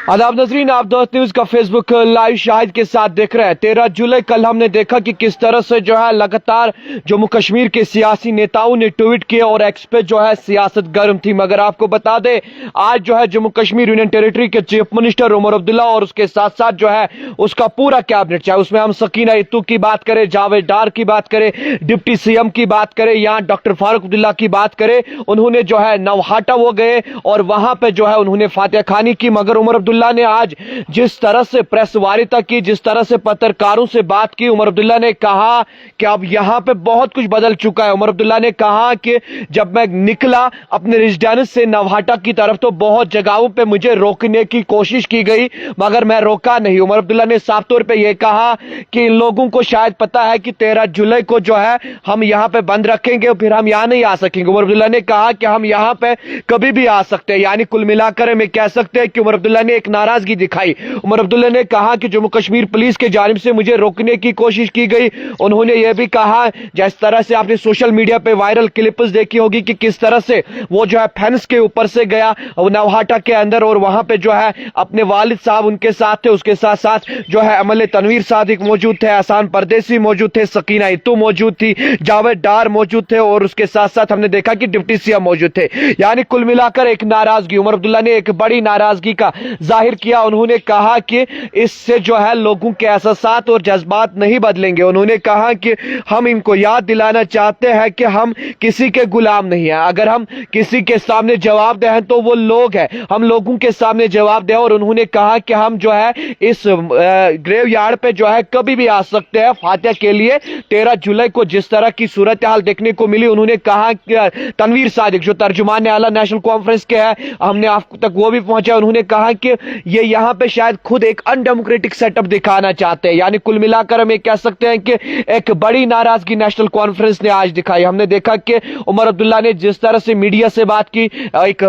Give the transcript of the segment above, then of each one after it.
आदाब नजरीन, आप दोस्त न्यूज का फेसबुक लाइव शाहिद के साथ देख रहे हैं। 13 जुलाई कल हमने देखा कि किस तरह से जो है लगातार जम्मू कश्मीर के सियासी नेताओं ने ट्वीट किए और एक्स पे जो है सियासत गर्म थी। मगर आपको बता दें, आज जो है जम्मू कश्मीर यूनियन टेरिटरी के चीफ मिनिस्टर उमर अब्दुल्ला और उसके साथ साथ जो है उसका पूरा कैबिनेट, चाहे उसमें हम सकीना इत्तू की बात करें, जावेद डार की बात करें, डिप्टी सीएम की बात करें या डॉक्टर फारूक अब्दुल्ला की बात करें, उन्होंने जो है नौहाटा वो गए और वहां पे जो है उन्होंने फातिहा खानी की। मगर उमर अब्दुल्ला ने आज जिस तरह से प्रेस वार्ता की, जिस तरह से पत्रकारों से बात की, उमर अब्दुल्ला ने कहा कि अब यहां पे बहुत कुछ बदल चुका है। उमर अब्दुल्ला ने कहा कि जब मैं निकला अपने रेजिडेंस से नौहाटा की तरफ तो बहुत जगहों पे मुझे रोकने की कोशिश की गई मगर मैं रोका नहीं। उमर अब्दुल्ला ने साफ तौर पे यह कहा कि इन लोगों को शायद पता है कि 13 जुलाई को जो है हम यहां पे बंद रखेंगे और फिर हम यहां नहीं आ सकेंगे। उमर अब्दुल्ला ने कहा कि हम यहां पे कभी भी आ सकते हैं, यानी कुल मिलाकर हम कह सकते हैं कि उमर अब्दुल्ला ने एक नाराजगी दिखाई। उमर अब्दुल्ला ने कहा कि जम्मू कश्मीर पुलिस के जानिब से मुझे रोकने की कोशिश की गई। उन्होंने यह भी कहा, जिस तरह से आपने सोशल मीडिया पे वायरल क्लिप्स देखी होगी कि किस तरह से वो जो है फेंस के ऊपर से गया नौहाटा के अंदर और वहां पे जो है अपने वालिद साहब उनके साथ थे, उसके साथ साथ जो है एमएलए तनवीर सादिक मौजूद थे, एहसान परदेसी मौजूद थे, सकीना इत्तू मौजूद थी, जावेद डार मौजूद थे और उसके साथ साथ हमने देखा कि डिप्टी सीएम मौजूद थे। यानी कुल मिलाकर एक नाराजगी, उमर अब्दुल्ला ने एक बड़ी नाराजगी का जाहिर किया। उन्होंने कहा कि इससे जो है लोगों के एहसास और जज्बात नहीं बदलेंगे। उन्होंने कहा कि हम इनको याद दिलाना चाहते हैं कि हम किसी के गुलाम नहीं हैं। अगर हम किसी के सामने जवाब दें तो वो लोग हैं, हम लोगों के सामने जवाब दें। और उन्होंने कहा कि हम जो है इस ग्रेव यार्ड पे जो है कभी भी आ सकते हैं फातिहा के लिए। 13 जुलाई को जिस तरह की सूरत हाल देखने को मिली, उन्होंने कहा कि तनवीर सादिक जो तर्जुमान आला नेशनल कॉन्फ्रेंस के हैं, हमने आप तक वो भी पहुंचा, उन्होंने कहा कि ये यहाँ पे शायद खुद एक अनडेमोक्रेटिक सेटअप दिखाना चाहते हैं। यानी कुल मिलाकर हम ये कह सकते हैं कि एक बड़ी नाराजगी नेशनल कॉन्फ्रेंस ने आज दिखाई। हमने देखा कि उमर अब्दुल्ला ने जिस तरह से मीडिया से बात की, एक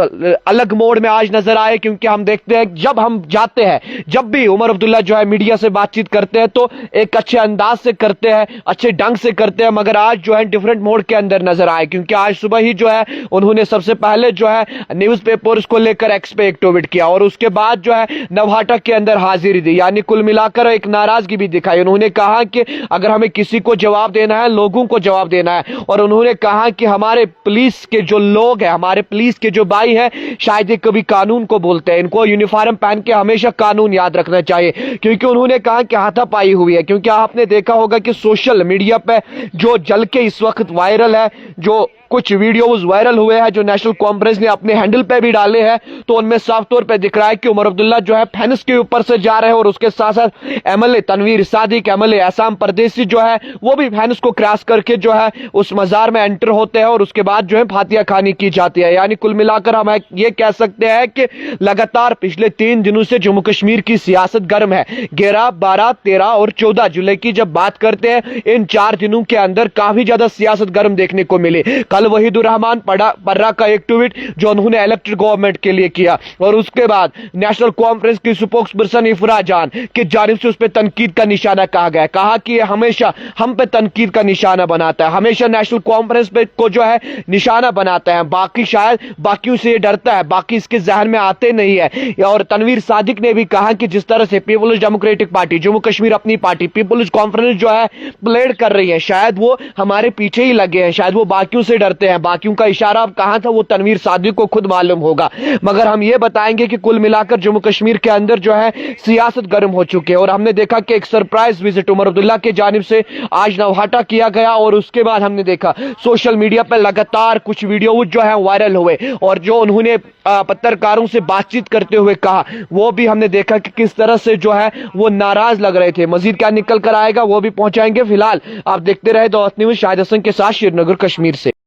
अलग मोड में आज नजर आए, क्योंकि हम देखते हैं जब हम जाते हैं, जब भी उमर अब्दुल्ला जो है मीडिया से बातचीत करते हैं तो एक अच्छे अंदाज से करते हैं, अच्छे ढंग से करते हैं। मगर आज जो है डिफरेंट मोड के अंदर नजर आए, क्योंकि आज सुबह ही जो है उन्होंने सबसे पहले जो है न्यूज़पेपर्स को लेकर एक्स पे एक ट्वीट किया और उसके बाद जो है नौहाटा के अंदर हाजिरी दी। यानी कुल मिलाकर एक नाराजगी भी दिखाई। उन्होंने कहा कि अगर हमें किसी को जवाब देना है, लोगों को जवाब देना है। और उन्होंने कहा कि हमारे पुलिस के जो लोग हैं, हमारे पुलिस के जो भाई हैं, शायद ये कभी कानून को बोलते हैं, इनको यूनिफॉर्म पहन के हमेशा कानून याद रखना चाहिए। क्योंकि उन्होंने कहा कि हाथापाई हुई है, क्योंकि आपने देखा होगा कि सोशल मीडिया पे जो जल के इस वक्त वायरल है, जो कुछ वीडियोस वायरल हुए हैं जो नेशनल कॉन्फ्रेंस ने अपने हैंडल पे भी डाले हैं, तो उनमें साफ तौर पे दिख रहा है कि उमर अब्दुल्ला जो है फेंस के ऊपर से जा रहे हैं और उसके साथ साथ एमएलए तनवीर सादिक, एमएलए एहसान परदेसी जो है वो भी फेंस को क्रॉस करके जो है उस मजार में एंटर होते हैं और उसके बाद जो है फातिहा खानी की जाती है। यानी कुल मिलाकर हम ये कह सकते हैं कि लगातार पिछले 3 दिनों से जम्मू कश्मीर की सियासत गर्म है। 11, 12, 13 और 14 जुलाई की जब बात करते हैं, इन 4 दिनों के अंदर काफी ज्यादा सियासत गर्म देखने को मिली। कल वहीदुर रहमान पर्रा का एक ट्वीट जो उन्होंने इलेक्टेड गवर्नमेंट के लिए किया और उसके बाद नेशनल कॉन्फ्रेंस की स्पोक्स पर्सन इफरा जान की जानिब से उस पर तनकीद का निशाना कहा गया। कहा कि ये हमेशा हम पे तनकीद का निशाना बनाता है, हमेशा नेशनल कॉन्फ्रेंस पे को जो है निशाना बनाता है। बाकी शायद बाकियों से ये डरता है, बाकी इसके जहन में आते नहीं है। और तनवीर सादिक ने भी कहा कि जिस तरह से Peoples Democratic Party Jammu Kashmir Apni party peoples conference जो है प्लेड कर रही है, शायद वो हमारे पीछे ही लगे हैं, शायद वो बाकियों से डरते हैं। बाकियों का इशारा अब कहां था वो तनवीर सादिक को खुद मालूम होगा। मगर हम ये बताएंगे कि कुल मिलाकर जम्मू कश्मीर के अंदर जो है सियासत गर्म हो चुकी है और हमने देखा कि एक सरप्राइज विजिट उमर अब्दुल्ला के जानिब से आज नौहाटा किया गया और उसके बाद हमने देखा सोशल मीडिया पर लगातार कुछ वीडियो जो है वायरल हुए और जो उन्होंने पत्रकारों से बातचीत करते हुए कहा वो भी हमने देखा कि किस तरह से जो है वो नाराज लग रहे थे। मजीद क्या निकल कर आएगा वो भी पहुंचाएंगे। फिलहाल आप देखते रहे दोस्त न्यूज, शाहिद हसन के साथ श्रीनगर कश्मीर से।